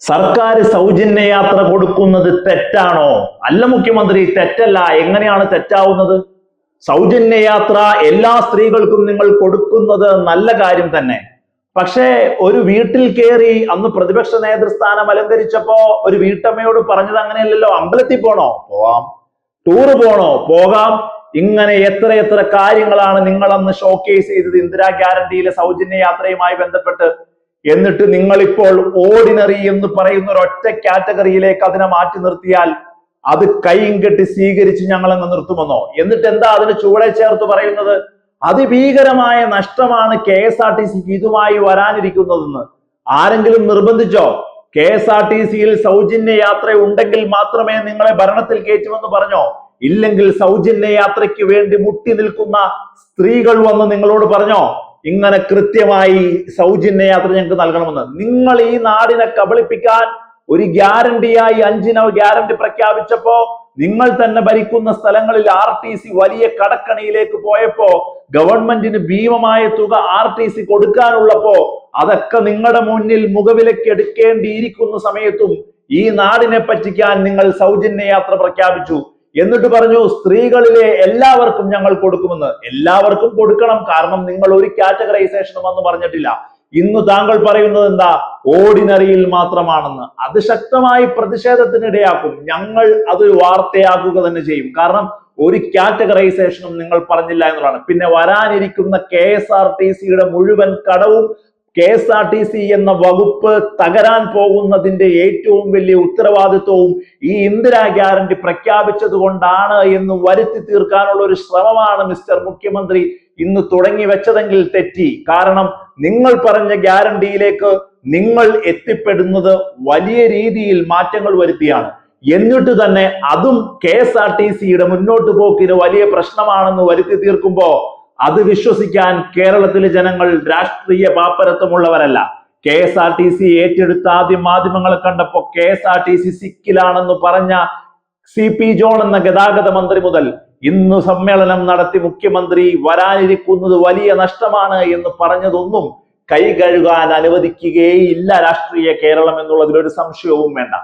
സർക്കാർ സൗജന്യ യാത്ര കൊടുക്കുന്നത് തെറ്റാണോ? അല്ല മുഖ്യമന്ത്രി, തെറ്റല്ല. എങ്ങനെയാണ് തെറ്റാവുന്നത്? സൗജന്യ യാത്ര എല്ലാ സ്ത്രീകൾക്കും നിങ്ങൾ കൊടുക്കുന്നത് നല്ല കാര്യം തന്നെ. പക്ഷേ ഒരു വീട്ടിൽ കയറി അന്ന് പ്രതിപക്ഷ നേതൃസ്ഥാനം അലങ്കരിച്ചപ്പോ ഒരു വീട്ടമ്മയോട് പറഞ്ഞത് അങ്ങനെയല്ലല്ലോ. അമ്പലത്തിൽ പോണോ? പോവാം. ടൂറ് പോണോ? പോകാം. ഇങ്ങനെ എത്ര കാര്യങ്ങളാണ് നിങ്ങൾ അന്ന് ഷോക്കേസ് ചെയ്തത് ഇന്ദിരാ ഗ്യാരണ്ടിയിലെ സൗജന്യ യാത്രയുമായി ബന്ധപ്പെട്ട്. എന്നിട്ട് നിങ്ങൾ ഇപ്പോൾ ഓർഡിനറി എന്ന് പറയുന്ന ഒരൊറ്റ കാറ്റഗറിയിലേക്ക് അതിനെ മാറ്റി നിർത്തിയാൽ അത് കൈയും കെട്ടി സ്വീകരിച്ച് ഞങ്ങൾ അങ്ങ് നിർത്തുമെന്നോ? എന്നിട്ട് എന്താ അതിന് ചുവടെ ചേർത്ത് പറയുന്നത്? അതിഭീകരമായ നഷ്ടമാണ് KSRTCക്ക് ഇതുമായി വരാനിരിക്കുന്നതെന്ന്. ആരെങ്കിലും നിർബന്ധിച്ചോ? KSRTCയിൽ സൗജന്യ യാത്ര ഉണ്ടെങ്കിൽ മാത്രമേ നിങ്ങളെ ഭരണത്തിൽ കയറ്റുമെന്ന് പറഞ്ഞോ? ഇല്ലെങ്കിൽ സൗജന്യ യാത്രയ്ക്ക് വേണ്ടി മുട്ടി നിൽക്കുന്ന സ്ത്രീകൾ വന്ന് നിങ്ങളോട് പറഞ്ഞോ ഇങ്ങനെ കൃത്യമായി സൗജന്യ യാത്ര ഞങ്ങൾക്ക് നൽകണമെന്ന്? നിങ്ങൾ ഈ നാടിനെ കബളിപ്പിക്കാൻ ഒരു ഗ്യാരണ്ടിയായി 5 ഗ്യാരണ്ടി പ്രഖ്യാപിച്ചപ്പോ നിങ്ങൾ തന്നെ ഭരിക്കുന്ന സ്ഥലങ്ങളിൽ RTC വലിയ കടക്കണിയിലേക്ക് പോയപ്പോ ഗവൺമെന്റിന് ഭീമമായ തുക RTC കൊടുക്കാനുള്ളപ്പോ അതൊക്കെ നിങ്ങളുടെ മുന്നിൽ മുഖവിലയ്ക്ക് എടുക്കേണ്ടിയിരിക്കുന്ന സമയത്തും ഈ നാടിനെ പറ്റിക്കാൻ നിങ്ങൾ സൗജന്യ യാത്ര പ്രഖ്യാപിച്ചു. എന്നിട്ട് പറഞ്ഞു സ്ത്രീകളിലെ എല്ലാവർക്കും ഞങ്ങൾ കൊടുക്കുമെന്ന്. എല്ലാവർക്കും കൊടുക്കണം, കാരണം നിങ്ങൾ ഒരു കാറ്റഗറൈസേഷനും അന്ന് പറഞ്ഞിട്ടില്ല. ഇന്ന് താങ്കൾ പറയുന്നത് എന്താ? ഓർഡിനറിയിൽ മാത്രമാണെന്ന്. അത് ശക്തമായി പ്രതിഷേധത്തിനിടയാക്കും. ഞങ്ങൾ അത് വാർത്തയാക്കുക തന്നെ ചെയ്യും. കാരണം ഒരു കാറ്റഗറൈസേഷനും നിങ്ങൾ പറഞ്ഞില്ല എന്നുള്ളതാണ്. പിന്നെ വരാനിരിക്കുന്ന KSRTCയുടെ മുഴുവൻ കടവും KSRTC എന്ന വകുപ്പ് തകരാൻ പോകുന്നതിന്റെ ഏറ്റവും വലിയ ഉത്തരവാദിത്വവും ഈ ഇന്ദിരാ ഗ്യാരണ്ടി പ്രഖ്യാപിച്ചത് കൊണ്ടാണ് എന്ന് വരുത്തി തീർക്കാനുള്ള ഒരു ശ്രമമാണ് മിസ്റ്റർ മുഖ്യമന്ത്രി ഇന്ന് തുടങ്ങി വെച്ചതെങ്കിൽ തെറ്റി. കാരണം നിങ്ങൾ പറഞ്ഞ ഗ്യാരണ്ടിയിലേക്ക് നിങ്ങൾ എത്തിപ്പെടുന്നത് വലിയ രീതിയിൽ മാറ്റങ്ങൾ വരുത്തിയാണ്. എന്നിട്ട് തന്നെ അതും KSRTCയുടെ മുന്നോട്ട് പോക്കിന് വലിയ പ്രശ്നമാണെന്ന് വരുത്തി തീർക്കുമ്പോ അത് വിശ്വസിക്കാൻ കേരളത്തിലെ ജനങ്ങൾ രാഷ്ട്രീയ പാപ്പരത്വമുള്ളവരല്ല. KSRTC ഏറ്റെടുത്ത ആദ്യം മാധ്യമങ്ങളെ കണ്ടപ്പോ KSRTC സിക്കിലാണെന്ന് പറഞ്ഞ CP ജോൺ എന്ന ഗതാഗത മന്ത്രി മുതൽ ഇന്ന് സമ്മേളനം നടത്തി മുഖ്യമന്ത്രി വരാനിരിക്കുന്നത് വലിയ നഷ്ടമാണ് എന്ന് പറഞ്ഞതൊന്നും കൈ കഴുകാൻ അനുവദിക്കുകയില്ല രാഷ്ട്രീയ കേരളം എന്നുള്ളതിലൊരു സംശയവും വേണ്ട.